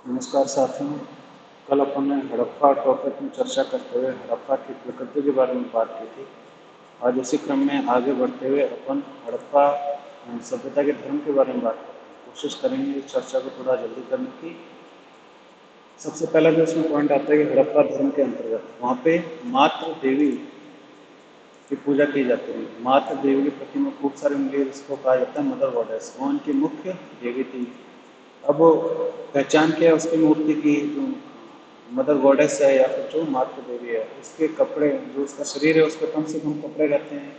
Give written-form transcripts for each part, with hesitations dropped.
नमस्कार साथियों। कल अपन ने हड़प्पा टॉपिक में चर्चा करते हुए हड़प्पा की प्रकृति के बारे में बात की थी। आज उसी क्रम में आगे बढ़ते हुए अपन हड़प्पा सभ्यता के धर्म के बारे में बात करते हैं। कोशिश करेंगे इस चर्चा को थोड़ा जल्दी करने की। सबसे पहला जो इसमें पॉइंट आता है कि हड़प्पा धर्म के अंतर्गत वहाँ पे मातृ देवी की पूजा की जाती है। मातृ देवी की प्रतिमा खूब सारे मिली, जिसको कहा जाता है मदर गॉडेस। वो उनकी मुख्य देवी थी। अब वो पहचान क्या है उसकी मूर्ति की, जो मदर गॉडेस है या फिर जो मातृ देवी है, उसके कपड़े, जो उसका शरीर है उस पर कम से कम कपड़े रहते हैं,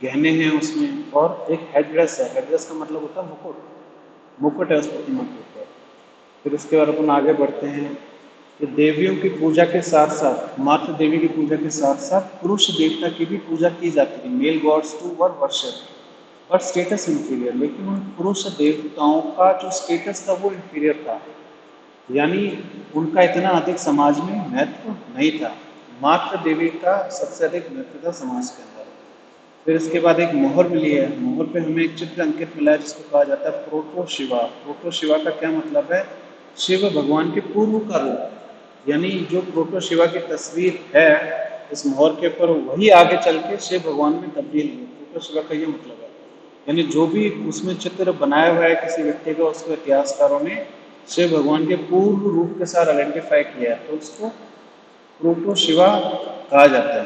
गहने हैं उसमें, और एक हेड ड्रेस है। हेड ड्रेस का मतलब होता है मुकुट। मुकुट है उस प्रतिमा के ऊपर। फिर उसके बाद अपन आगे बढ़ते हैं कि देवियों की पूजा के साथ साथ, मातृ देवी की पूजा के साथ साथ पुरुष देवता की भी पूजा की जाती थी। Male gods to wor worship, और स्टेटस इंफीरियर। लेकिन उन पुरुष देवताओं का जो स्टेटस था वो इंफीरियर था, यानी उनका इतना अधिक समाज में महत्व नहीं था। मातृ देवी का सबसे अधिक महत्व था समाज के अंदर। फिर इसके बाद एक मोहर मिली है। मोहर पे हमें एक चित्र अंकित मिला है जिसको कहा जाता है प्रोटो शिवा। प्रोटो शिवा का क्या मतलब है? शिव भगवान के पूर्व का रूप। यानी जो प्रोटो शिवा की तस्वीर है इस मोहर के ऊपर, वही आगे चल के शिव भगवान में तब्दील हुई। प्रोटो शिवा का ये मतलब है। यानी जो भी उसमें चित्र बनाया हुआ है किसी व्यक्ति का, उसको इतिहासकारों ने शिव भगवान के पूर्व रूप के साथ आइडेंटिफाई किया है, तो उसको प्रोटो शिवा कहा जाता है।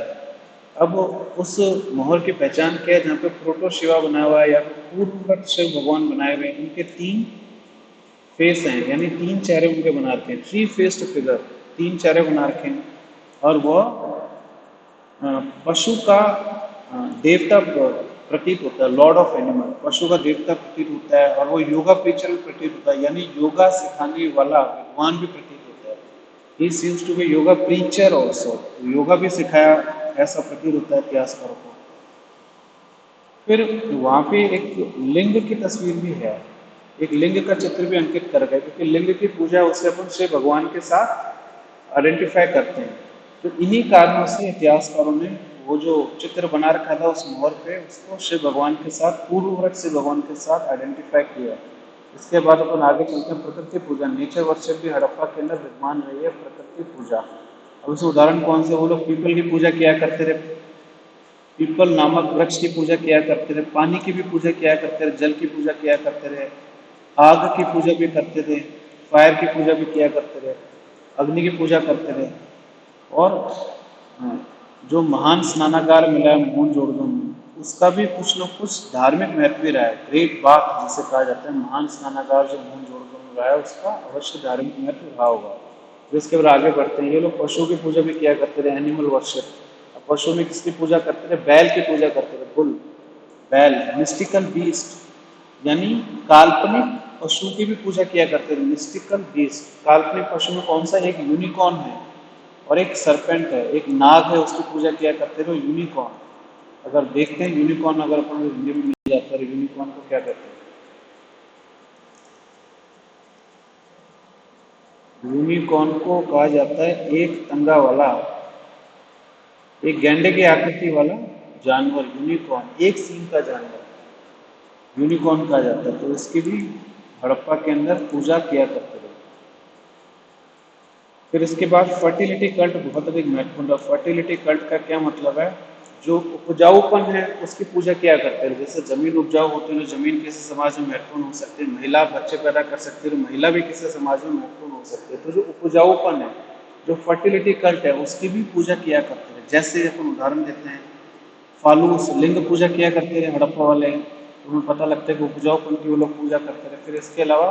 अब उस मोहर की पहचान क्या है? जहाँ पे प्रोटो शिवा बना हुआ है या फिर पूर्ववत शिव भगवान बनाए हुए हैं, उनके तीन फेस हैं, यानी तीन चेहरे उनके बना रखे हैं। थ्री फेस्ड फिगर, तीन चेहरे बना रखे हैं। और वह पशु का देवता प्रतीत होता है, लॉर्ड ऑफ एनिमल। पशु का देवता प्रतीत होता है, और वो योगा टीचर भी प्रतीत होता है, यानी योगा सिखाने वाला विद्वान भी प्रतीत होता है। He seems to be yoga preacher also, yoga भी सिखाया ऐसा प्रतीत होता है इतिहासकारों को। फिर वहाँ पे एक लिंग की तस्वीर भी है, एक लिंग का चित्र भी अंकित कर गए, क्योंकि लिंग की पूजा उससे अपन शिव भगवान के साथ आइडेंटिफाई करते हैं। तो इन्हीं कारणों से इतिहासकारों ने वो जो चित्र बना रखा था उस मोहर पे, उसको शिव भगवान के साथ, पूर्वव्रत शिव भगवान के साथ आइडेंटिफाई किया। इसके बाद अपन आगे चलते हैं प्रकृति पूजा। नेचर वर्शिप भी हड़प्पा के अंदर विद्यमान रही है, प्रकृति पूजा। अब इसे उदाहरण कौन से? वो लोग पीपल की पूजा किया करते थे, पीपल नामक वृक्ष की पूजा किया करते थे। पानी की भी पूजा किया करते थे, जल की पूजा किया करते थे, आग की पूजा भी करते थे, फायर की पूजा भी किया करते थे, अग्नि की पूजा करते थे। और जो महान स्नानागार मिला है मोहनजोदड़ो में, उसका भी कुछ न कुछ धार्मिक महत्व भी रहा है। ग्रेट बाथ जिसे कहा जाता है, महान स्नानागार जो मोहनजोदड़ो में रहा है, उसका अवश्य धार्मिक महत्व रहा होगा। तो इसके बाद आगे बढ़ते हैं। ये लोग पशु की पूजा भी किया करते थे, एनिमल वर्शिप। पशु में किसकी पूजा करते थे? बैल की पूजा करते थे, बुल, बैल, मिस्टिकल बीस्ट, यानी काल्पनिक पशु की भी पूजा किया करते थे। मिस्टिकल बीस्ट, काल्पनिक पशु में कौन सा? एक यूनिकॉर्न है, और एक सरपेंट है, एक नाग है, उसकी पूजा किया करते थे यूनिकॉर्न। अगर देखते हैं यूनिकॉर्न, अगर अपन को हिंदी में मिल जाता है, यूनिकॉर्न को क्या कहते हैं? यूनिकॉर्न को कहा जाता है एक तंगा वाला, एक गैंडे की आकृति वाला जानवर। यूनिकॉर्न एक सींग का जानवर यूनिकॉर्न कहा जाता है। तो इसकी भी हड़प्पा के अंदर पूजा किया करते थे। फिर इसके बाद फर्टिलिटी कल्ट बहुत अधिक महत्वपूर्ण है। फर्टिलिटी कल्ट का क्या मतलब है? जो उपजाऊपन है उसकी पूजा किया करते हैं। जैसे जमीन उपजाऊ होती है तो जमीन किसी समाज में महत्वपूर्ण हो सकती है, महिला बच्चे पैदा कर सकती है तो महिला भी किसी समाज में महत्वपूर्ण हो सकती है। तो जो उपजाऊपन है, जो फर्टिलिटी कल्ट है, उसकी भी पूजा किया करते हैं। जैसे अपन उदाहरण देते हैं, फालूस लिंग पूजा किया करते थे हड़प्पा वाले, तो हमें पता लगता है कि उपजाऊपन की वो लोग पूजा करते थे। फिर इसके अलावा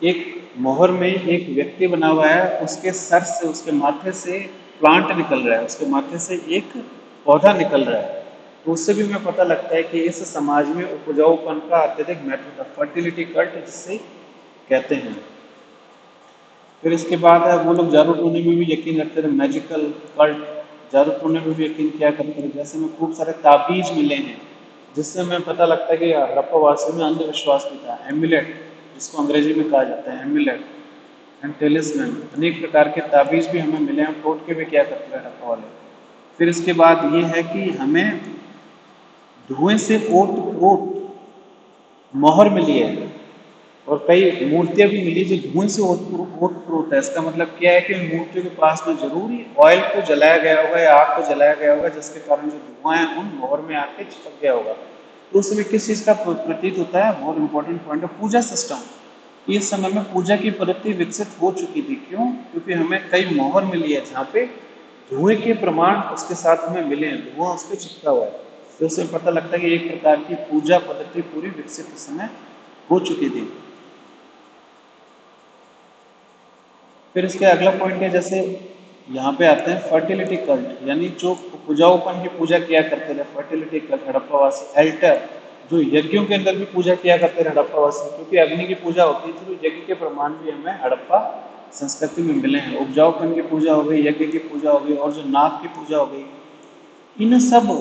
एक मोहर में एक व्यक्ति बना हुआ है, उसके सर से, उसके माथे से प्लांट निकल रहा है, उसके माथे से एक पौधा निकल रहा है। तो उससे भी हमें पता लगता है कि इस समाज में उपजाऊपन का अत्यधिक महत्व था। फर्टिलिटी कल्ट जिसे कहते हैं। फिर इसके बाद है वो लोग जादू टोने में भी यकीन रखते थे, मैजिकल कल्ट, जादू टोने में भी यकीन किया करते थे। जैसे में खूब सारे ताबीज मिले हैं, जिससे हमें पता लगता है कि हड़प्पा वासी में अंधविश्वास भी था। एम्यूलेट जिसको अंग्रेजी में कहा जाता है, एम्यूलेट एंड टेलिस्मैन, अनेक प्रकार के ताबीज भी हमें मिले हैं, टोटके भी किया करते थे हड़प्पा वाले। फिर इसके बाद ये है कि हमें धुएं से ओत प्रोत मोहर मिली है। और कई मूर्तियां भी मिली जो धुएं से ओतप्रोत है। इसका मतलब क्या है कि उन मूर्तियों के पास में जरूरी ऑयल को जलाया गया होगा या आग को जलाया गया होगा, जिसके कारण जो धुआं है उन मोहर में आके चिपक गया होगा। तो उस समय किस चीज का प्रतीत होता है, बहुत इंपॉर्टेंट पॉइंट है, पूजा सिस्टम। इस समय में पूजा की पद्धति विकसित हो चुकी थी। क्यों? क्योंकि हमें कई मोहर मिली है जहाँ पे धुएं के प्रमाण उसके साथ हमें मिले हैं, धुआं उस पर चिपका हुआ है। तो उससे पता लगता है कि एक प्रकार की पूजा पद्धति पूरी विकसित उस समय हो चुकी थी। फिर इसके अगला पॉइंट है, जैसे यहाँ पे आते हैं फर्टिलिटी कल्ट, यानी जो पूजाओपन की पूजा किया करते थे फर्टिलिटी कल्ट हड़प्पावासी। एल्टर, जो यज्ञों के अंदर भी पूजा किया करते थे हड़प्पावासी, क्योंकि अग्नि की पूजा होती थी, तो यज्ञ के प्रमाण भी हमें हड़प्पा संस्कृति में मिले हैं। उपजाऊपन की पूजा हो गई, यज्ञ की पूजा हो गई, और जो नाग की पूजा हो गई, इन सब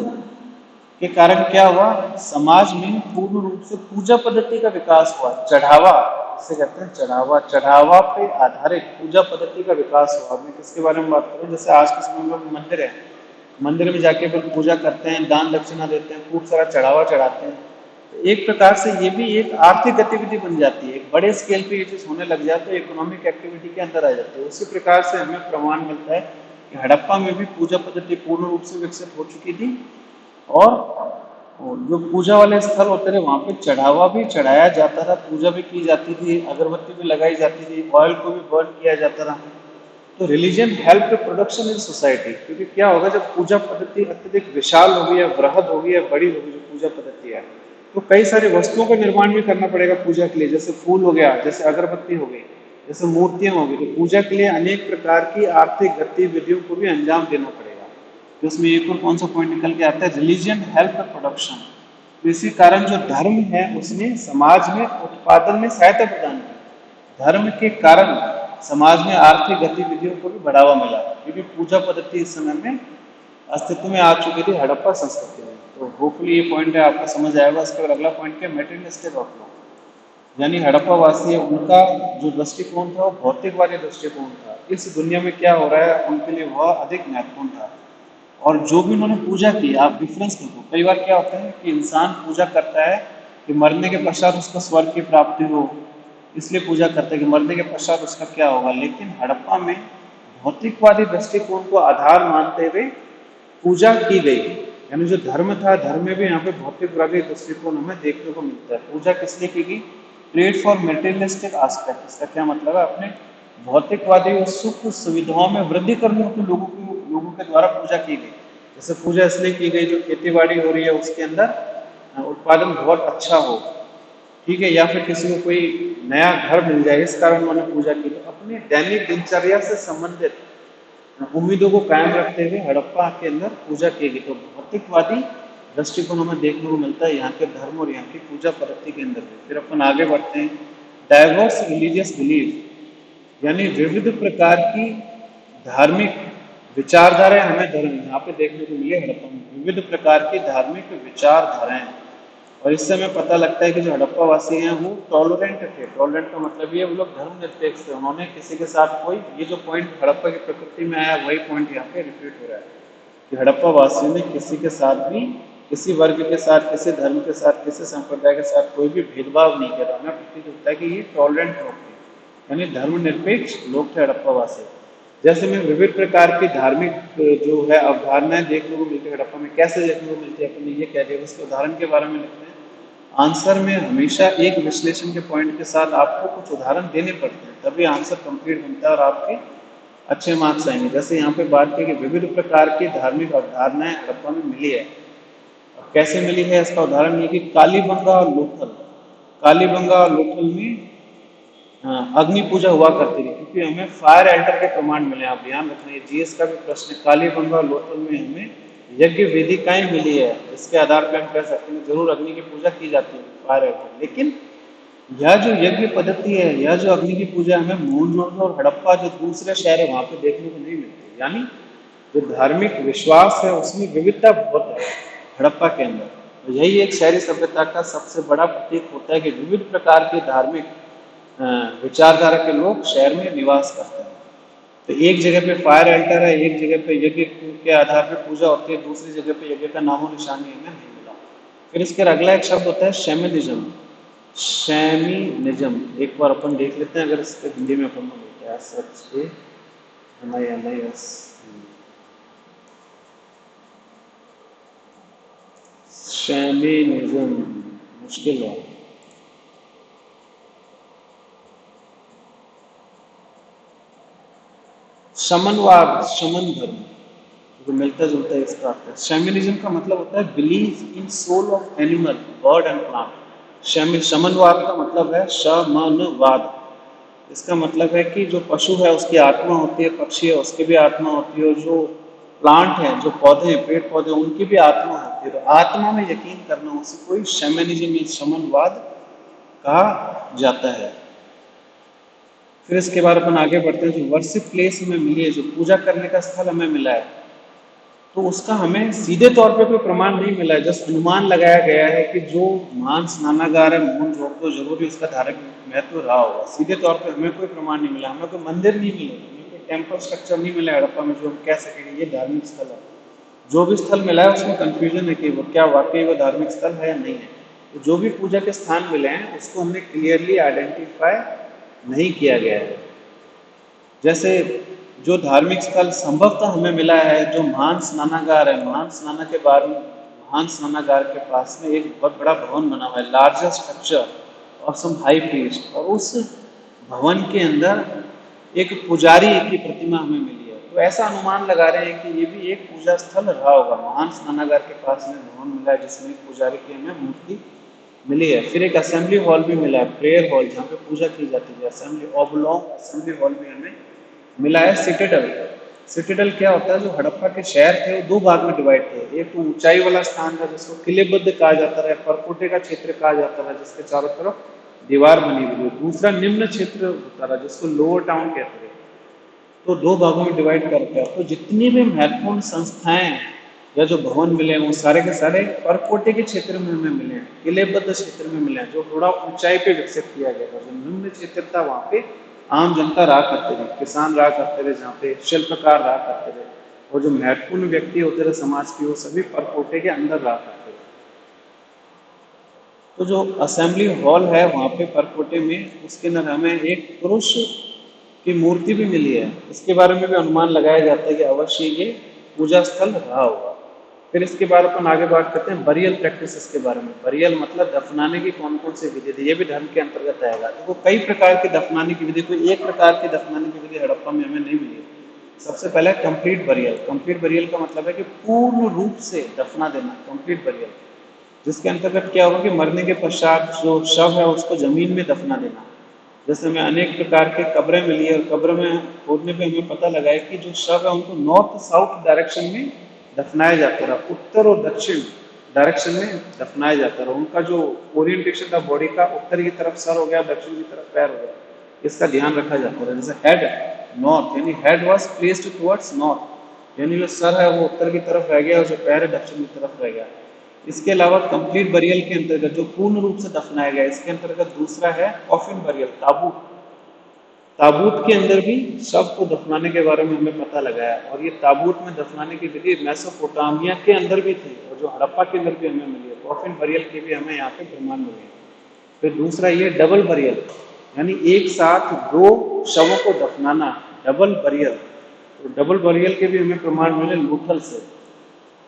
के कारण क्या हुआ, समाज में पूर्ण रूप से पूजा पद्धति का विकास हुआ। चढ़ावा, जिसे कहते हैं चढ़ावा, चढ़ावा पे आधारित पूजा पद्धति का विकास हुआ। मैं किसके बारे में बात करूं, जैसे आज के समय में मंदिर है, मंदिर में जाके फिर पूजा करते हैं, दान दक्षिणा देते हैं, खूब सारा चढ़ावा चढ़ाते हैं। तो एक प्रकार से ये भी एक आर्थिक गतिविधि बन जाती है। एक बड़े स्केल पे ये चीज होने लग जाए तो इकोनॉमिक एक्टिविटी के अंदर आ जाती है। उसी प्रकार से हमें प्रमाण मिलता है कि हड़प्पा में भी पूजा पद्धति पूर्ण रूप से विकसित हो चुकी थी। और जो पूजा वाले स्थल होते थे वहां पे चढ़ावा भी चढ़ाया जाता था, पूजा भी की जाती थी, अगरबत्ती भी लगाई जाती थी, ऑयल को भी बर्न किया जाता था। तो religion help production in society, क्योंकि क्या होगा जब पूजा पद्धति अत्यधिक विशाल होगी या वृहद होगी या बड़ी होगी, जो पूजा पद्धति है, तो कई सारी वस्तुओं का निर्माण भी करना पड़ेगा पूजा के लिए। जैसे फूल हो गया, जैसे अगरबत्ती हो गई, जैसे मूर्तियां हो गई। तो पूजा के लिए अनेक प्रकार की आर्थिक गतिविधियों को भी अंजाम देना पड़ेगा। तो इसमें एक और कौन सा पॉइंट निकल के आता है, रिलीजन हेल्प प्रोडक्शन। तो इसी कारण जो धर्म है उसने समाज में उत्पादन में सहायता प्रदान की। धर्म के कारण समाज में आर्थिक गतिविधियों को भी बढ़ावा मिला, क्योंकि पूजा पद्धति इस समय में अस्तित्व में आ चुकी थी हड़प्पा संस्कृति में। तो होपफुली ये पॉइंट है आपको समझ आएगा। इसके बाद अगला पॉइंट क्या, मेटेरियलिस्टिक आउटलुक, यानी हड़प्पा वासी उनका जो दृष्टिकोण था वो भौतिकवादी दृष्टिकोण था। इस दुनिया में क्या हो रहा है उनके लिए वह अधिक महत्वपूर्ण था। और जो भी उन्होंने पूजा की, आप डिफरेंस देखो, कई बार क्या होता है कि इंसान पूजा करता है कि मरने के पश्चात उसको स्वर्ग की प्राप्ति हो, इसलिए पूजा करते हैं कि मरने के पश्चात उसका क्या होगा। लेकिन हड़प्पा में भौतिकवादी दृष्टिकोण को आधार मानते हुए पूजा की गई। यानी जो धर्म था, धर्म में भी यहाँ पे भौतिकवादी दृष्टिकोण हमें देखने को मिलता है। पूजा किस लिए की गई, प्लेट फॉर मेटेरियलिस्टिक एस्पेक्ट। इसका क्या मतलब है, अपने भौतिकवादी और सुख सुविधाओं में वृद्धि करने के लोगों के द्वारा पूजा की गई। जैसे पूजा इसलिए की गई जो खेती बाड़ी हो रही है उसके अंदर उत्पादन बहुत अच्छा हो, ठीक है, या फिर किसी को कोई नया घर मिल जाए, इस कारण उन्होंने पूजा की। तो अपनी दैनिक दिनचर्या से संबंधित उम्मीदों को कायम रखते हुए हड़प्पा के अंदर पूजा की गई। तो भौतिकवादी दृष्टिकोण हमें देखने को मिलता है यहाँ के धर्म और यहाँ की पूजा पद्धति के अंदर भी। फिर अपन आगे बढ़ते हैं, डाइवर्स रिलीजियस बिलीफ, यानी विविध प्रकार की धार्मिक विचारधाराएं हमें धर्म यहाँ पे देखने को मिले हड़प्पा में। विविध प्रकार की धार्मिक विचारधाराएं, और इससे हमें पता लगता है कि जो हड़प्पा वासी हैं वो टॉलरेंट थे। टॉलरेंट का मतलब ये, वो लोग धर्मनिरपेक्ष थे। उन्होंने किसी के साथ कोई, ये जो पॉइंट हड़प्पा की प्रकृति में आया वही पॉइंट यहाँ पे रिपीट हो रहा है कि हड़प्पा वासियों ने किसी के साथ भी, किसी वर्ग के साथ, किसी धर्म के साथ, किसी संप्रदाय के साथ कोई भी भेदभाव नहीं किया। हमें प्रतीत होता है कि ये टॉलरेंट लोग थे, यानी धर्मनिरपेक्ष लोग थे हड़प्पा वासी। जैसे में विविध प्रकार की धार्मिक जो है अवधारणाएं देखने को मिलती है हड़प्पा में। कैसे देखने को मिलती है, अपने ये कह दिया, उसके उदाहरण के बारे में लिखते हैं। आंसर में हमेशा एक विश्लेषण के पॉइंट के साथ आपको कुछ उदाहरण देने पड़ते हैं, तभी आंसर कंप्लीट बनता है और आपके अच्छे मार्क्स आएंगे। जैसे यहाँ पे बात की कि विविध प्रकार की धार्मिक अवधारणाएं हड़प्पा में मिली है। अब कैसे मिली है, इसका उदाहरण ये कि कालीबंगा और लोथल, कालीबंगा और लोथल में अग्नि पूजा हुआ करती थी, क्योंकि हमें फायर एल्टर के प्रमाण मिले। आप ध्यान रखना, ये जीएस का भी प्रश्न है। कालीबंगा और लोथल में हमें यज्ञ वेदिकाएं मिली है, इसके आधार पर हम कह सकते हैं जरूर अग्नि की पूजा की जाती है फायर एल्टर। लेकिन यह जो यज्ञ पद्धति है, यह जो अग्नि की पूजा हमें मोहनजोदड़ो और हड़प्पा जो दूसरे शहर है वहां पे देखने को नहीं मिलती। यानी जो धार्मिक विश्वास है उसमें विविधता बहुत है हड़प्पा के अंदर। तो यही एक शहरी सभ्यता का सबसे बड़ा प्रतीक होता है कि विविध प्रकार की धार्मिक विचारधारा के लोग शहर में निवास करते हैं। तो एक जगह पे फायर एल्टर है, एक जगह पे यज्ञ के आधार पे पूजा होती है, दूसरी जगह पे यज्ञ का नामो निशानी हमें नहीं मिला। फिर इसके अगला एक शब्द होता है शैमनिज्म। शैमिनिज्म एक बार अपन देख लेते हैं, अगर इसके हिंदी में अपन को मिलता है SHAMINIS। शैमिनिज्म मुश्किल है। शमनवाद, शमन धर्म, जो मिलता जुलता है इसका अर्थ है। शैमनिज्म का मतलब होता है believe in soul of animal, bird and plant. शमनवाद का मतलब है शमनवाद। इसका मतलब है कि जो पशु है उसकी आत्मा होती है, पक्षी है उसकी भी आत्मा होती है, और जो प्लांट है, जो पौधे हैं, पेड़ पौधे, उनकी भी आत्मा होती है। तो आत्मा में यकीन करना उसे कोई शैमनिज्म या शमनवाद कहा जाता है। फिर इसके बाद अपन आगे बढ़ते हैं। जो वर्शिप प्लेस हमें मिली है, जो पूजा करने का स्थल हमें मिला है, तो उसका हमें सीधे तौर पे कोई प्रमाण नहीं मिला है। जस्ट अनुमान लगाया गया है कि जो महान स्नानागार है मोहन जोड़, तो जरूर ही उसका धार्मिक महत्व रहा होगा। सीधे तौर पे हमें कोई प्रमाण नहीं मिला, हमें कोई मंदिर नहीं मिले, हमें कोई टेम्पल स्ट्रक्चर नहीं मिला हड़प्पा में जो हम कह सकेंगे ये धार्मिक स्थल है। जो भी स्थल मिला है उसमें कंफ्यूजन है कि वो क्या वाकई वो धार्मिक स्थल है या नहीं है। तो जो भी पूजा के स्थान मिले हैं उसको हमने क्लियरली आइडेंटिफाई नहीं किया गया है। जैसे जो धार्मिक स्थल संभवतः हमें मिला है, जो महान स्नानागार है, महान स्नाना के बारे में, महान स्नानागार के पास में एक बहुत बड़ा भवन बना हुआ है, लार्जेस्ट स्ट्रक्चर और सम हाई प्रीस्ट, और उस भवन के अंदर एक पुजारी की प्रतिमा हमें मिली है। तो ऐसा अनुमान लगा रहे हैं कि ये भी एक पूजा स्थल रहा होगा। महान स्नानागार के पास में भवन मिला है जिसमें एक पुजारी की हमें मूर्ति मिली है। फिर एक असेंबली हॉल भी मिला है, प्रेयर हॉल, जहाँ पे पूजा की जाती है, असेंबली ऑबलॉन्ग असेंबली हॉल भी हमें मिला है। सिटाडल, सिटाडल क्या होता है, जो हड़प्पा के शहर थे वो दो भाग में डिवाइड थे। एक तो ऊंचाई वाला स्थान था जिसको किलेबद्ध कहा जाता है, परकोटे का क्षेत्र कहा जाता है जिसके चारों तरफ दीवार बनी हुई है। दूसरा निम्न क्षेत्र होता था जिसको लोअर टाउन कहते थे। तो दो भागों में डिवाइड कर दिया। तो जितनी भी महत्वपूर्ण संस्थाएं या जो भवन मिले हैं वो सारे के सारे परकोटे के क्षेत्र में हमें मिले हैं, किलेबद्ध क्षेत्र में मिले हैं, जो थोड़ा ऊंचाई पे विकसित किया गया था। जो निम्न क्षेत्र था वहां पे आम जनता रहा करते थे, किसान रहा करते थे, जहाँ पे शिल्पकार रहा करते थे, और जो महत्वपूर्ण व्यक्ति होते थे समाज के वो सभी परकोटे के अंदर रहा करते थे। तो जो असेंबली हॉल है वहाँ पे परकोटे में, उसके अंदर हमें एक पुरुष की मूर्ति भी मिली है। इसके बारे में भी अनुमान लगाया जाता है कि अवश्य ये पूजा स्थल रहा होगा। फिर इसके बाद अपन आगे बात करते हैं बरियल प्रैक्टिसेस के बारे में। बरियल मतलब दफनाने की कौन कौन सी विधि थी, ये भी धर्म के अंतर्गत आएगा। देखो कई प्रकार की दफनाने की विधि, कोई एक प्रकार की दफनाने की विधि हड़प्पा में हमें नहीं मिली। सबसे पहले कंप्लीट बरियल। कंप्लीट बरियल का मतलब है कि पूर्ण रूप से दफना देना, कंप्लीट बरियल, जिसके अंतर्गत क्या होगा कि मरने के पश्चात जो शव है उसको जमीन में दफना देना। जैसे हमें अनेक प्रकार के कब्रें मिली है, और कब्र में खोदने पे हमें पता लगा है कि जो शव है उनको नॉर्थ साउथ डायरेक्शन में दफनाया जाता रहा, उत्तर और दक्षिण डायरेक्शन में दफनाया जाता रहा। उनका जो ओरिएंटेशन था बॉडी का, उत्तर की तरफ सर हो गया, दक्षिण की तरफ पैर हो गया, इसका ध्यान रखा जाता रहा। जैसे हेड नॉर्थ, यानी head was placed towards north, यानी जो सर है वो उत्तर की तरफ रह गया और जो पैर है दक्षिण की तरफ रह गया। इसके अलावा कंप्लीट बरियल के अंतर्गत जो पूर्ण रूप से दफनाया गया, इसके अंतर्गत दूसरा है कॉफिन बरियल, ताबूत। ताबूत के अंदर भी शव को दफनाने के बारे में हमें पता लगा है, और ये ताबूत में दफनाने की विधि मेसोपोटामिया के अंदर भी थी और जो हड़प्पा के अंदर भी हमें मिली है। कॉफिन बरियल के भी हमें यहाँ पे प्रमाण मिले हैं। फिर दूसरा ये डबल बरियल, यानी एक साथ दो शवों को दफनाना, डबल बरियल। तो डबल बरियल के भी हमें प्रमाण मिले लोथल से,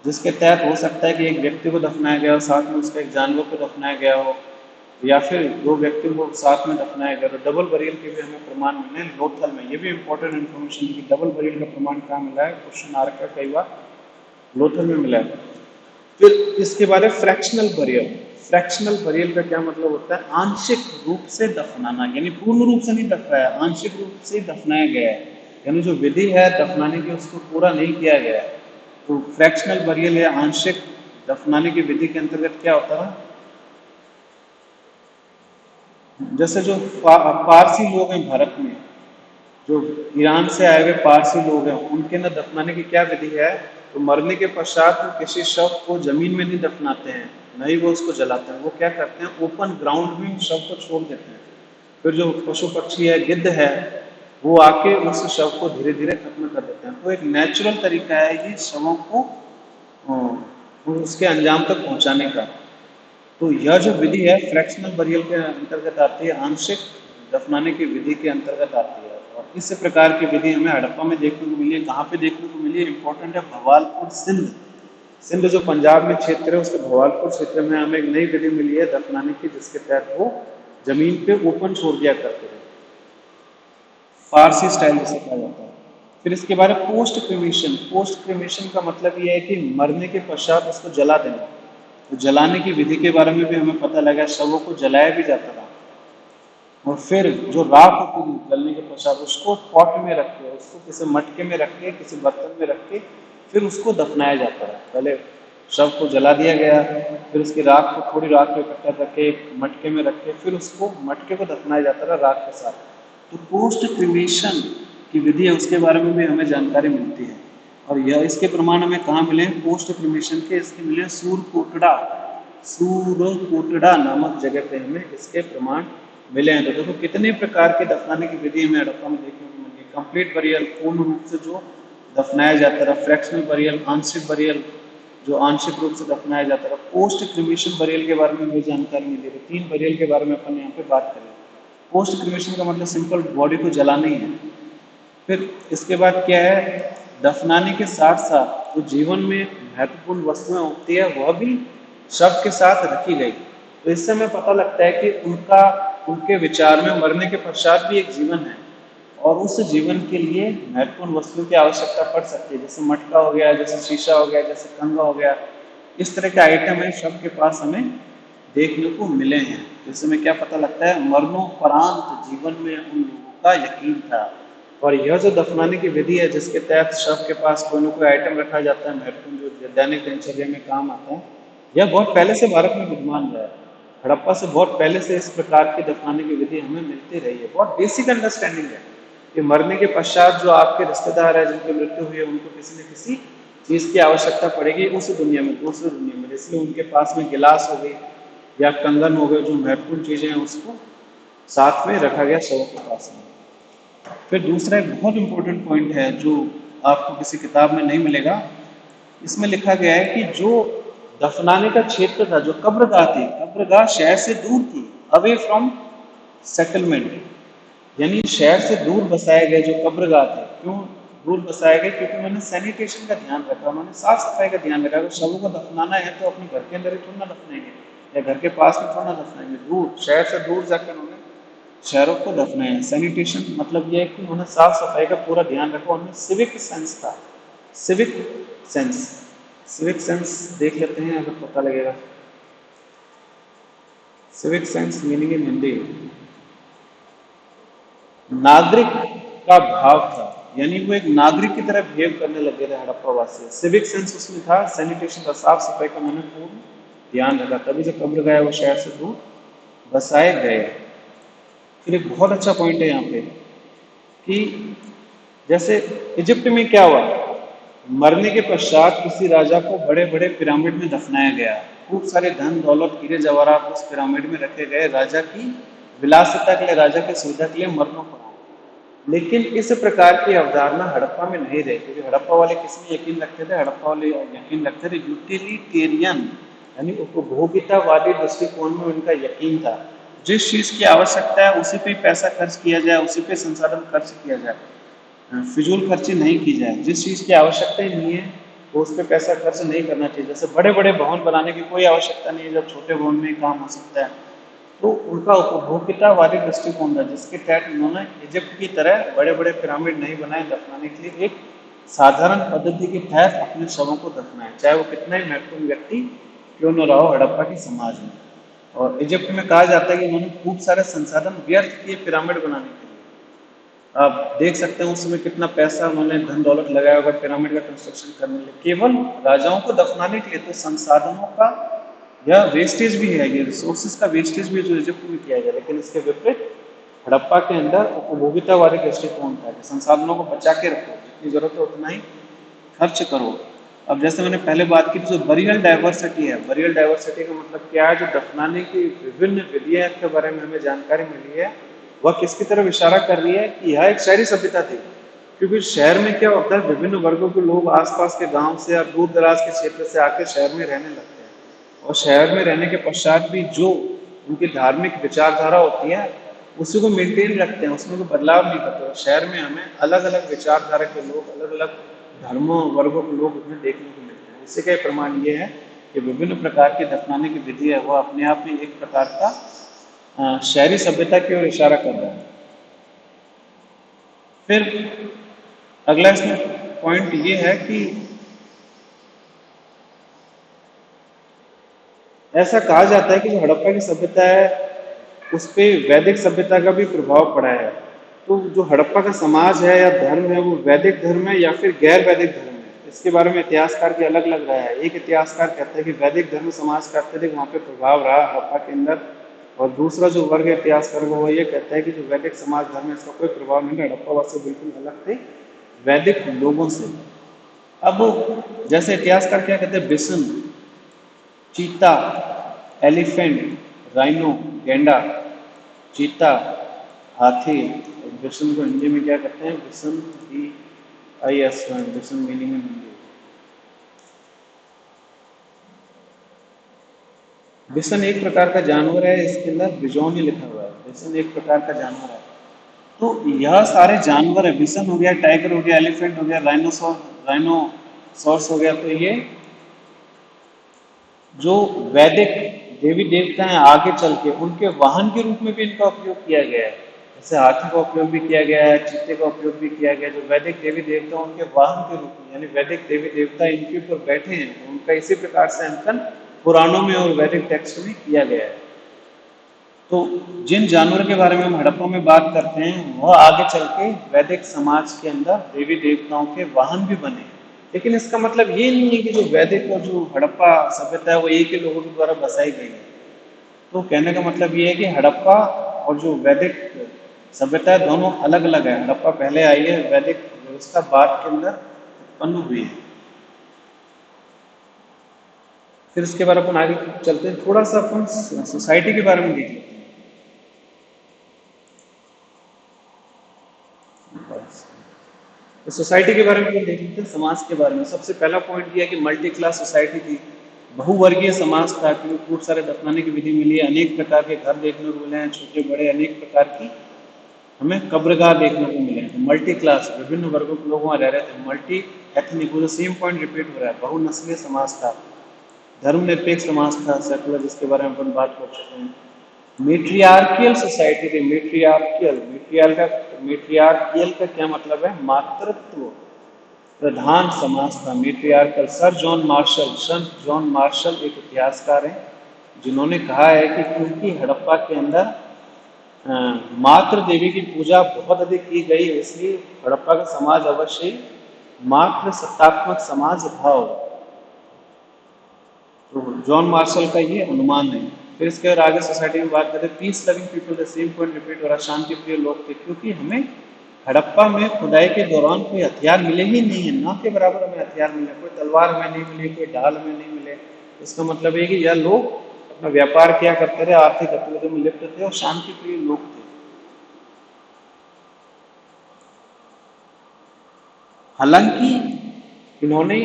जिसके तहत हो सकता है कि एक व्यक्ति को दफनाया गया हो, साथ में उसका एक जानवर को दफनाया गया हो, या फिर दो व्यक्तियों को साथ में दफनाया गया। तो डबल बरियल के भी हमें प्रमाण मिले लोथल में। ये भी इंपॉर्टेंट इन्फॉर्मेशन है कि डबल बरियल का प्रमाण कहाँ मिला है, क्वेश्चन आ रखा है कई बार, लोथल में मिला है। फिर इसके बाद है फ्रैक्शनल बरियल। फ्रैक्शनल बरियल का क्या मतलब होता है, आंशिक रूप से दफनाना, यानी पूर्ण रूप से नहीं दफनाया, आंशिक रूप से दफनाया गया है, यानी जो विधि है दफनाने की उसको पूरा नहीं किया गया है। तो फ्रैक्शनल बरियल या आंशिक दफनाने की विधि के अंतर्गत क्या होता है, जैसे जो पारसी लोग हैं भारत में, जो ईरान से आए हुए पारसी लोग हैं, उनके अंदर दफनाने की क्या विधि है, तो मरने के पश्चात वो किसी शव को जमीन में नहीं दफनाते हैं, न ही वो उसको जलाते हैं। वो क्या करते हैं, ओपन ग्राउंड में शव को छोड़ देते हैं। फिर जो पशु पक्षी है, गिद्ध है, वो आके उस शव को धीरे धीरे खत्म कर देते हैं। तो एक नेचुरल तरीका है ये शवों को उसके अंजाम तक पहुंचाने का। तो यह जो विधि है फ्रैक्शनल बरियल के अंतर्गत आती है, आंशिक दफनाने की विधि के अंतर्गत आती है। और इस प्रकार की विधि हमें हड़प्पा में देखने को मिली है। कहाँ पे देखने को मिली है? इंपॉर्टेंट है, भवालपुर सिंध। सिंध जो पंजाब में क्षेत्र है, उसके भवालपुर क्षेत्र में हमें एक नई विधि मिली है दफनाने की, जिसके तहत वो जमीन पे ओपन छोड़ दिया करते थे, फारसी स्टाइल जिसे कहा जाता है। फिर इसके बाद पोस्ट क्रिमेशन। पोस्ट क्रिमेशन का मतलब ये है कि मरने के पश्चात उसको जला देना। तो जलाने की विधि के बारे में भी हमें पता लगा, शवों को जलाया भी जाता था। और फिर जो राख होती थी जलने के पश्चात, उसको पॉट में रख के, उसको किसी मटके में रख के, किसी बर्तन में रख के फिर उसको दफनाया जाता है। पहले शव को जला दिया गया, फिर उसकी राख को, थोड़ी राख को इकट्ठा करके एक मटके में रख के फिर उसको मटके को दफनाया जाता था राख के साथ। तो पोस्ट क्रिमेशन की विधि है, उसके बारे में भी हमें जानकारी मिलती है। और यह इसके प्रमाण हमें कहाँ मिले? पोस्ट क्रिमेशन के इसके मिले सूरकोटड़ा। सूरकोटड़ा नामक जगह पे हमें इसके प्रमाण मिले हैं। तो देखो कितने प्रकार के दफनाने की विधि हमें हड़प्पा में देखने को मिली है। कंप्लीट बरियल, पूर्ण रूप से जो दफनाया जाता था, फ्रैक्शनल बरियल, आंशिक बरियल जो आंशिक रूप से दफनाया जाता था, पोस्ट क्रिमेशन बरियल के बारे में हमें जानकारी मिली है। 3 बरियल के बारे में अपन यहाँ पे बात करें। पोस्ट क्रिमेशन का मतलब सिंपल बॉडी को जलाना ही है। फिर इसके बाद क्या है? दफनाने के साथ साथ जो जीवन में महत्वपूर्ण वस्तुएं होती है वह भी शव के साथ रखी गई। तो इससे हमें पता लगता है कि उनके विचार में मरने के पश्चात भी एक जीवन है, और उस जीवन के लिए महत्वपूर्ण वस्तुओं की आवश्यकता पड़ सकती है, जैसे मटका हो गया, जैसे शीशा हो गया, जैसे कंगा हो गया। इस तरह के आइटम है शव के पास हमें देखने को मिले हैं। इससे हमें क्या पता लगता है? मरणोपरांत जीवन में उन लोगों का यकीन था। और यह जो दफनाने की विधि है, जिसके तहत शव के पास कोई ना कोई आइटम रखा जाता है महत्वपूर्ण, जो दैनिक दिनचर्या में काम आता है, यह बहुत पहले से भारत में विद्यमान रहा है। हड़प्पा से बहुत पहले से इस प्रकार की दफनाने की विधि हमें मिलती रही है। बहुत बेसिक अंडरस्टैंडिंग है कि मरने के पश्चात जो आपके रिश्तेदार है, जिनकी मृत्यु हुई है, उनको किसी न किसी चीज की आवश्यकता पड़ेगी उस दुनिया में, दूसरी दुनिया में। इसलिए उनके पास में गिलास हो गई या कंगन हो गए, जो महत्वपूर्ण चीजें हैं, उसको साथ में रखा गया शव के पास में। फिर दूसरा एक बहुत इंपॉर्टेंट पॉइंट है जो आपको किसी किताब में नहीं मिलेगा। इसमें लिखा गया है कि जो दफनाने का क्षेत्र था, जो कब्रगाह थी, कब्रगाह शहर से दूर थी, अवे फ्रॉम सेटलमेंट, यानी शहर से दूर बसाए गए जो कब्रगाह थे। क्यों दूर बसाए गए? क्योंकि उन्होंने सैनिटेशन का ध्यान रखा, उन्होंने साफ सफाई का ध्यान रखा। अगर शवों को दफनाना है तो अपने घर के अंदर ही थोड़ा ना दफनाएंगे, या घर के पास में थोड़ा ना दफनाएंगे, दूर, शहर से दूर जाकर उन्होंने शहरों को दफनाया। सैनिटेशन मतलब यह है कि उन्होंने साफ सफाई का पूरा ध्यान रखा। उनमें सिविक सेंस था, सिविक सेंस। सिविक सेंस देख लेते हैं अगर पता लगेगा। Civic sense meaning in Hindi नागरिक का भाव था, यानी वो एक नागरिक की तरह बिहेव करने लगे थे हड़प्पा वासी। सिविक सेंस उसमें था, सैनिटेशन का, साफ सफाई का मैंने पूर्ण ध्यान रखा, तभी जो कब्र गया वो शहर से दूर बसाए गए। फिर एक बहुत अच्छा पॉइंट है यहाँ पे कि जैसे इजिप्ट में क्या हुआ, मरने के पश्चात किसी राजा को बड़े बड़े पिरामिड में दफनाया गया। खूब सारे धन दौलत हीरे जवाहरात उस पिरामिड में रखे गए, राजा की विलासिता के लिए, राजा की सुविधा के लिए, मरनों पर। लेकिन इस प्रकार की अवधारणा हड़प्पा में नहीं रही, क्योंकि हड़प्पा वाले किस में यकीन रखते थे? हड़प्पा वाले यकीन रखते थे यूटिलिटेरियन, यानी उपभोगितावादी दृष्टिकोण में उनका यकीन था। जिस चीज की आवश्यकता है उसी पे पैसा खर्च किया जाए, उसी पे संसाधन खर्च किया जाए, फिजूल खर्ची नहीं की जाए। जिस चीज की आवश्यकता ही नहीं है तो उस पर पैसा खर्च नहीं करना चाहिए। जैसे बड़े बड़े भवन बनाने की कोई आवश्यकता नहीं है, जब छोटे भवन में काम हो सकता है। तो उनका उपभोक्तावादी दृष्टिकोण था, जिसके तहत उन्होंने इजिप्ट की तरह बड़े बड़े पिरामिड नहीं बनाए दफनाने के लिए, एक साधारण पद्धति के तहत अपने शवों को दफनाए, चाहे वो कितना ही महत्वपूर्ण व्यक्ति क्यों न रहा हो हड़प्पा के समाज में। और इजिप्ट में कहा जाता है कि उन्होंने खूब सारे संसाधन व्यर्थ किए पिरामिड बनाने के लिए। आप देख सकते हैं उस समय कितना पैसा उन्होंने, धन दौलत लगाया होगा पिरामिड का कंस्ट्रक्शन करने के लिए, केवल राजाओं को दफनाने के लिए। तो संसाधनों का यह वेस्टेज भी है, ये रिसोर्सेज का वेस्टेज भी जो इजिप्ट में किया गया। लेकिन इसके विपरीत हड़प्पा के अंदर उपभोगितावादी दृष्टिकोण था कि संसाधनों को बचा के रखो, जितनी जरूरत है उतना ही खर्च करो। अब जैसे मैंने पहले बात की थी, जो बरियल डाइवर्सिटी है, बरियल डाइवर्सिटी का मतलब क्या है? जो दफनाने की विभिन्न विधियां के बारे में हमें जानकारी मिली है, वह किसकी तरफ इशारा कर रही है कि यह एक शहरी सभ्यता थी। क्योंकि शहर में क्या होता है, विभिन्न वर्गों के लोग आसपास के गांव से या दूर दराज के क्षेत्र से आके शहर में रहने लगते हैं, और शहर में रहने के पश्चात भी जो उनकी धार्मिक विचारधारा होती है उसी को मेंटेन रखते हैं, उसमें कोई बदलाव नहीं करते। और शहर में हमें अलग अलग विचारधारा के लोग, अलग अलग धर्मों वर्गों के लोग उसमें देखने को मिलते हैं। इससे का प्रमाण ये है कि विभिन्न प्रकार की दफनाने की विधि है वो अपने आप में एक प्रकार का शहरी सभ्यता की ओर इशारा कर रहा है। फिर अगला इसमें पॉइंट ये है कि ऐसा कहा जाता है कि जो हड़प्पा की सभ्यता है उस पर वैदिक सभ्यता का भी प्रभाव पड़ा है। तो जो हड़प्पा का समाज है या धर्म है वो वैदिक धर्म है या फिर गैर वैदिक धर्म है, इसके बारे में इतिहासकार की अलग अलग राय है। एक इतिहासकार कहते हैं कि वैदिक धर्म समाज का अत्यधिक वहाँ पे प्रभाव रहा हड़प्पा के अंदर, और दूसरा जो वर्ग इतिहासकार वो ये कहता है कि जो वैदिक समाज धर्म है इसका कोई प्रभाव नहीं है, हड़प्पा वासी बिल्कुल अलग थे वैदिक लोगों से। अब जैसे इतिहासकार क्या कहते हैं, बिसन, चीता, एलिफेंट, राइनो, गेंडा, चीता, हाथी, बिसन को हिंदी में क्या कहते हैं, बिसन, BISN, बिसन मीनिंग में हिंदी। बिसन एक प्रकार का जानवर है, इसके अंदर बिजोन ही लिखा हुआ है, बिसन एक प्रकार का जानवर है। तो यह सारे जानवर है, बिसन हो गया, टाइगर हो गया, एलिफेंट हो गया, राइनोसॉर्स हो गया, तो ये जो वैदिक देवी देवता हैं आगे चल के उनके वाहन के रूप में भी इनका उपयोग किया गया है। जैसे हाथी का उपयोग भी किया गया है, चीते का उपयोग भी किया गया है। जो वैदिक देवी देवता उनके वाहन के रूप में, यानी वैदिक देवी देवता इनके ऊपर बैठे हैं, उनका इसी प्रकार से अंकन पुराणों में और वैदिक टेक्स्ट में किया गया है। तो जिन जानवरों के बारे में हम हड़प्पा में बात करते हैं वह आगे चल के वैदिक समाज के अंदर देवी देवताओं के वाहन भी बने। लेकिन इसका मतलब ये नहीं है कि जो वैदिक और जो हड़प्पा सभ्यता है वो एक ही लोगों के द्वारा बसाई गई है। तो कहने का मतलब ये है कि हड़प्पा और जो वैदिक सभ्यता है दोनों अलग अलग है। हड़प्पा पहले आई है, वैदिक व्यवस्था बाद के अंदर उत्पन्न हुई है। फिर इसके बाद अपन आगे चलते हैं, थोड़ा सा अपन सोसाइटी के बारे में देख लेते हैं। तो सोसाइटी के बारे में देख लेते हैं, समाज के बारे में। सबसे पहला पॉइंट ये है कि मल्टी क्लास सोसाइटी थी, बहुवर्गीय समाज था, क्योंकि खूब सारे दफनाने की विधि मिली है, अनेक प्रकार के घर देखने को मिले हैं, छोटे बड़े अनेक प्रकार की हमें कब्रगाह देखने को मिले हैं। तो मल्टी क्लास, विभिन्न वर्गों के लोग वहाँ रह रहे थे। मल्टी एथनिक, वो सेम पॉइंट रिपीट हो रहा है, बहुनस्लीय समाज था। धर्मनिरपेक्ष समाज था, सेकुलर, जिसके बारे में अपन बात कर चुके हैं। मेट्रियार्कियल सोसाइटी थी, मेट्रियार्कियल का क्या मतलब है, मातृत्व प्रधान समाज था, मेट्रियार्कल। सर जॉन मार्शल एक इतिहासकार हैं जिन्होंने कहा है कि क्योंकि हड़प्पा के अंदर मातृ देवी की पूजा बहुत अधिक की गई, इसलिए हड़प्पा का समाज अवश्य ही मातृ सत्तात्मक समाज था। तो जॉन मार्शल का ये अनुमान है। फिर इसके और आगे सोसाइटी में बात करें, peace loving people, the same point repeat हो रहा, शांति प्रिय लोग थे, क्योंकि हमें हड़प्पा में खुदाई के दौरान कोई हथियार मिले ही नहीं है, ना के बराबर हमें हथियार मिले, कोई तलवार हमें नहीं मिली, कोई ढाल हमें नहीं मिले। इसका मतलब है कि यह लोग अपना व्यापार किया करते रहे, आर्थिक गतिविधियों में लिप्त थे और शांति प्रिय लोग थे। हालांकि इन्होंने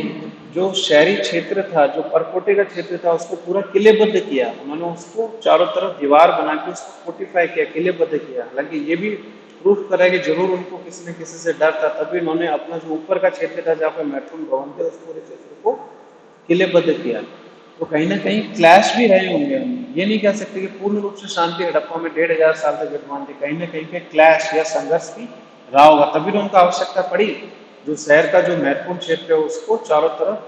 जो शहरी क्षेत्र था, जो परकोटे का क्षेत्र था, उसको पूरा किलेबद्ध किया। उन्होंने उसको चारों तरफ दीवार बना के उसको फोर्टिफाई किया, किलेबद्ध किया। हालांकि ये भी प्रूफ करा कि जरूर उनको किसी न किसी से डर था, तभी उन्होंने अपना जो ऊपर का क्षेत्र था जहाँ पर महत्वपूर्ण भवन थे उस पूरे क्षेत्र को किलेबद्ध किया। तो कहीं ना कहीं क्लैश भी रहे होंगे। हम ये नहीं कह सकते कि पूर्ण रूप से शांति हड़प्पा में 1500 साल तक विद्यमान थी, कहीं ना कहीं पे क्लैश या संघर्ष भी रहा होगा, तभी तो उनको आवश्यकता पड़ी जो शहर का जो महत्वपूर्ण क्षेत्र है उसको चारों तरफ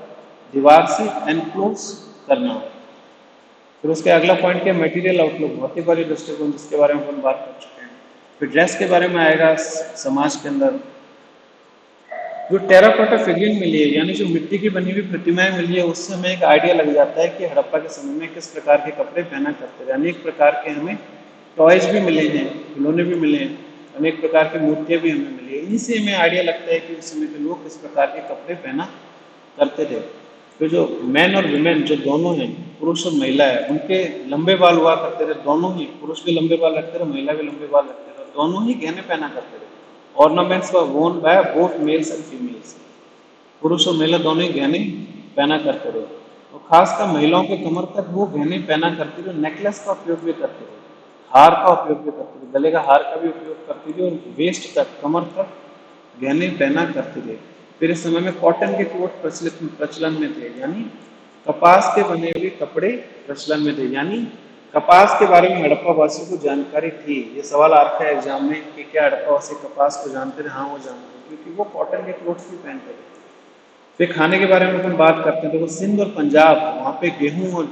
दीवार से एनक्लोज करना। फिर उसके अगला पॉइंट क्या, मटेरियल आउटलुक, भौतिकवादी दृष्टिकोण, जिसके बारे में अपन बात कर चुके हैं। फिर ड्रेस के बारे में आएगा, समाज के अंदर जो टेराकोटा फिगरिंग मिली है, यानी जो मिट्टी की बनी हुई प्रतिमाएं मिली है, उससे हमें एक आइडिया लग जाता है कि हड़प्पा के समय में किस प्रकार के कपड़े पहना करते थे। अनेक प्रकार के हमें टॉयज भी मिले हैं, खिलौने भी मिले हैं, अनेक प्रकार की मूर्तियां भी हमें मिली है। इन्हीं से हमें आइडिया लगता है कि उस समय के लोग किस प्रकार के कपड़े पहना करते थे। तो जो मैन और वुमेन जो दोनों हैं, पुरुष और महिला है, उनके लंबे बाल हुआ करते थे, दोनों ही, पुरुष भी लंबे बाल रखते थे, महिला भी लंबे बाल रखते थे, दोनों ही गहने पहना करते थे। ऑर्नामेंट्स वर वोन by both mails and females, पुरुष और महिला दोनों ही गहने पहना करते थे। और खासकर महिलाओं के कमर तक वो गहने पहना करती थी, नेकलेस का उपयोग भी करती थी, हार का उपयोग भी करती थी, गले का हार का भी उपयोग करती थी और वेस्ट तक, कमर तक गहने पहना करते थे। फिर इस समय में कॉटन के कोट प्रचलन में थे, यानी कपास के बने हुए कपड़े प्रचलन में थे, यानी कपास के बारे में हड़प्पा वासियों को जानकारी थी। ये सवाल आ रखा है एग्जाम में कि क्या हड़प्पा वासी कपास को जानते थे? हाँ, वो जानते थे, क्योंकि वो कॉटन के क्लोथ्स भी पहनते थे। फिर खाने के बारे में अपन बात करते हैं, तो वो सिंध और पंजाब, वहाँ पे गेहूं और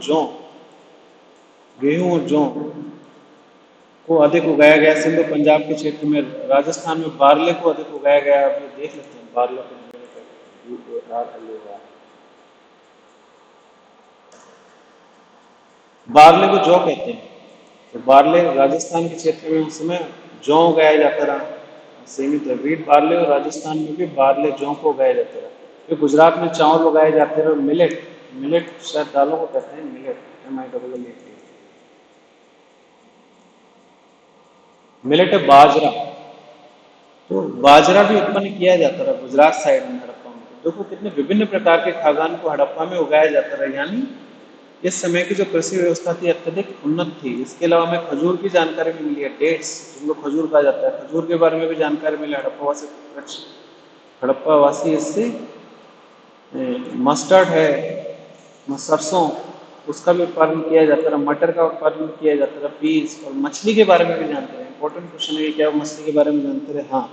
जौ को अधिक उगाया गया। सिंध और पंजाब के क्षेत्र में, राजस्थान में बारले को अधिक उगाया गया। अब ये देख लेते हैं बारले को। बारले को जौ कहते हैं। तो बारले राजस्थान के क्षेत्र में उस समय जौ उगाया जाता रहा, सीमित है। वीट बारले, और राजस्थान में भी बारले जौ को उगाया जाता रहा। फिर गुजरात में चावल उगाए जाते रहे। मिलेट, मिलेट शायद दालों को कहते हैं, मिलेट, MILLET। मिलेट है बाजरा। तो बाजरा भी उत्पन्न किया जाता रहा गुजरात साइड में, हड़प्पा में। देखो कितने विभिन्न प्रकार के खाद्यान्न को हड़प्पा में उगाया जाता रहा, यानी इस समय की जो कृषि व्यवस्था थी अत्यधिक उन्नत थी। इसके अलावा हमें खजूर की जानकारी भी मिली है, डेट्स जिनको खजूर कहा जाता है, खजूर के बारे में भी जानकारी मिली हड़प्पा वासी इससे मस्टर्ड है, सरसों, उसका भी उत्पादन किया जाता रहा, मटर का उत्पादन किया जाता रहा, पीस, और मछली के बारे में भी जानते रहे। इंपॉर्टेंट क्वेश्चन है, क्या वो मछली के बारे में जानते रहे? हाँ,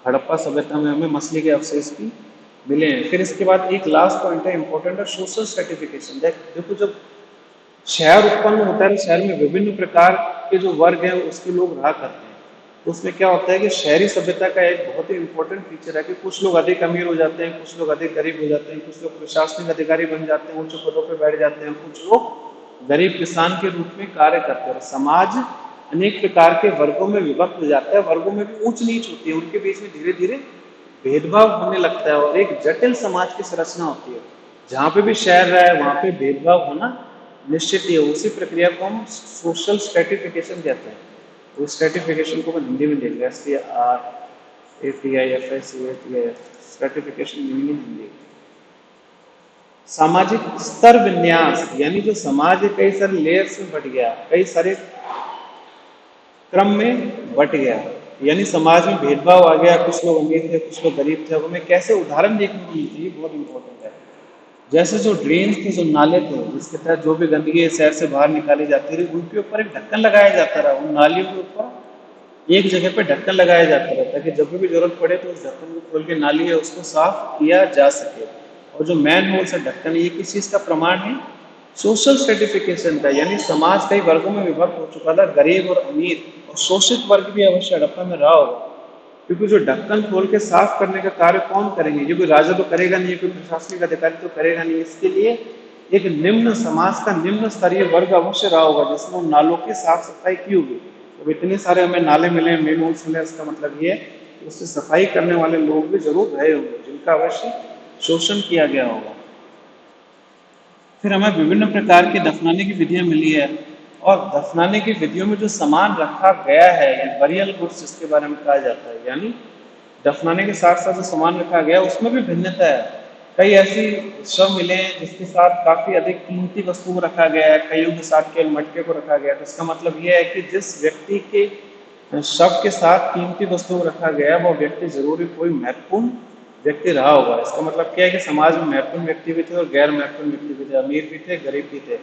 हड़प्पा सभ्यता में हमें मछली के अवशेष भी मिले हैं। फिर इसके बाद एक लास्ट पॉइंट है इंपॉर्टेंट है, सोशल स्ट्रेटिफिकेशन। देखो जब शहर उत्पन्न होता है तो शहर में विभिन्न प्रकार के जो वर्ग हैं उसके लोग रहा करते हैं। तो उसमें क्या होता है कि शहरी सभ्यता का एक बहुत ही इंपॉर्टेंट फीचर है कि कुछ लोग अधिक अमीर हो जाते हैं, कुछ लोग अधिक गरीब हो जाते हैं, कुछ लोग प्रशासनिक अधिकारी बन जाते हैं, उच्च पदों पर बैठ जाते हैं, कुछ लोग गरीब किसान के रूप में कार्य करते हैं। समाज अनेक प्रकार के वर्गों में विभक्त हो जाता है, वर्गों में भी ऊंच नीच होती है, उनके बीच में धीरे धीरे भेदभाव होने लगता है और एक जटिल समाज की संरचना होती है। जहाँ पे भी शहर रहा है वहाँ पे भेदभाव होना निश्चित ही है। उसी प्रक्रिया को हम सोशल स्ट्रेटिफिकेशन कहते हैं। तो स्ट्रेटिफिकेशन को मैं हिंदी में देख लिया, STRATIFICATIF, stratification meaning in Hindi. सामाजिक स्तर विन्यास, यानी जो समाज है कई सारे लेयर्स में बट गया, कई सारे क्रम में बट गया, यानी समाज में भेदभाव आ गया, कुछ लोग अमीर थे, कुछ लोग गरीब थे। अब हमें कैसे उदाहरण देखने को मिलती है, बहुत इंपॉर्टेंट है। जैसे जो ड्रेन थे, जो नाले थे, जिसके तहत जो भी गंदगी शहर से बाहर निकाली जाती थी, उनके ऊपर एक ढक्कन लगाया जाता रहा। उन नालियों के ऊपर एक जगह पे ढक्कन लगाया जाता रहा, ताकि जब भी जरूरत पड़े तो उस ढक्कन को खोल के नाली है उसको साफ किया जा सके। और जो मैन होल से ढक्कन है, ये किस चीज का प्रमाण है? सोशल सर्टिफिकेशन का, यानी समाज कई वर्गों में विभक्त हो चुका था, गरीब और अमीर, और शोषित वर्ग भी अवश्य हड़प्पा में रहा होगा। क्योंकि जो ढक्कन खोल के साफ करने का कार्य कौन करेंगे? ये कोई राजा तो करेगा नहीं, कोई प्रशासनिक अधिकारी तो करेगा नहीं। इसके लिए एक निम्न समाज का निम्न स्तरीय वर्ग अवश्य रहा होगा, जिसने उन नालों की साफ सफाई की होगी। तो इतने सारे हमें नाले मिले, मेन होल्स मिले, इसका मतलब ये है कि उससे सफाई करने वाले लोग भी जरूर रहे होंगे, जिनका अवश्य शोषण किया गया होगा। फिर हमें विभिन्न प्रकार की दफनाने की विधियां मिली है, और दफनाने की विधियों में जो सामान रखा गया है, या बरियल गुड्स जिसके बारे में कहा जाता है, यानी दफनाने के साथ साथ जो सामान रखा गया उसमें भी भिन्नता है। कई ऐसी शव मिले हैं जिसके साथ काफी अधिक कीमती वस्तु को रखा गया है, कईयों के साथ केवल मटके को रखा गया है। तो इसका मतलब यह है कि जिस व्यक्ति के शव के साथ कीमती वस्तु को रखा गया है, वह व्यक्ति जरूरी कोई महत्वपूर्ण व्यक्ति रहा होगा। इसका मतलब क्या है कि समाज में महत्वपूर्ण व्यक्ति भी थे और गैर महत्वपूर्ण व्यक्ति भी थे, अमीर भी थे, गरीब भी थे।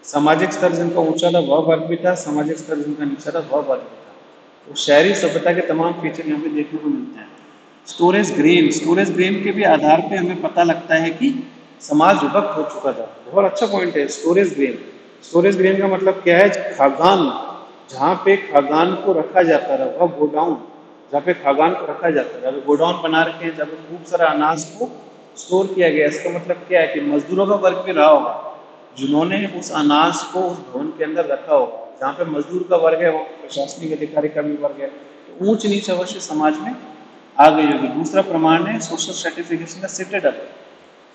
सामाजिक स्तर जिनका ऊंचा था वह वर्ग भी था, सामाजिक स्तर जिनका नीचा था वह वर्ग भी था। तो शहरी सभ्यता के तमाम फीचर यहाँ पे देखने को मिलते हैं। स्टोरेज ग्रेन के भी आधार पे हमें पता लगता है कि समाज विभक्त हो चुका था। बहुत अच्छा पॉइंट है स्टोरेज ग्रेन का मतलब क्या है? खाद्यान्न, जहाँ पे खाद्यान्न को रखा जाता रहा, वह गोडाउन, जहाँ पे खाद्यान्न को रखा जाता रहा, गोडाउन बना रखे हैं जहाँ पे खूब सारा अनाज को स्टोर किया गया। इसका मतलब क्या है कि मजदूरों का वर्ग भी रहा होगा, जिन्होंने उस अनाज को उस भवन के अंदर रखा होगा। जहाँ पे मजदूर का वर्ग है, वो प्रशासनिक अधिकारी का भी वर्ग है। तो ऊंच नीच अवश्य समाज में आ गई होगी। दूसरा प्रमाण है सोशल सर्टिफिकेशन का, सिटेडल।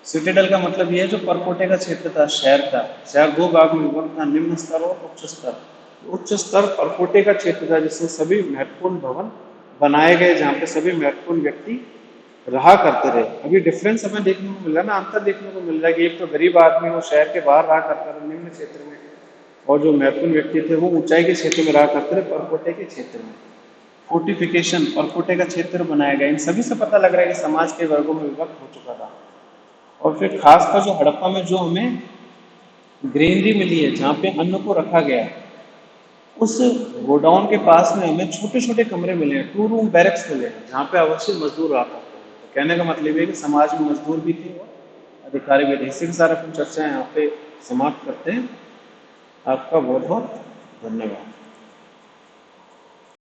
सिटेडल का मतलब यह है जो परकोटे का क्षेत्र था शहर का। शहर दो भाग में विभक्त था, निम्न स्तर और उच्च स्तर। उच्च स्तर परकोटे का क्षेत्र था, जिसमें सभी महत्वपूर्ण भवन बनाए गए, जहाँ पे सभी महत्वपूर्ण व्यक्ति रहा करते रहे। अभी डिफरेंस हमें देखने को मिल रहा है ना, अंतर देखने को मिल रहा है कि एक तो गरीब आदमी वो शहर के बाहर रहा करता था निम्न क्षेत्र में, और जो महत्वपूर्ण व्यक्ति थे वो ऊंचाई के क्षेत्र में रहा करते थे, परकोटे के क्षेत्र में। फोर्टिफिकेशन, परकोटे का क्षेत्र बनाया गया, इन सभी से पता लग रहा है कि समाज के वर्गों में विभक्त हो चुका था। और फिर खासकर जो हड़प्पा में जो हमें ग्रेनरी मिली है, जहाँ पे अन्न को रखा गया है, उस गोडाउन के पास में हमें छोटे छोटे कमरे मिले हैं, 2 रूम बैरक्स मिले हैं, जहाँ पे अवश्य मजदूर रहा करते हैं। तो कहने का मतलब ये है कि समाज में मजदूर भी थे और अधिकारी भी थे। इसी के साथ अपनी चर्चा यहाँ पे समाप्त करते हैं। आपका बहुत बहुत धन्यवाद।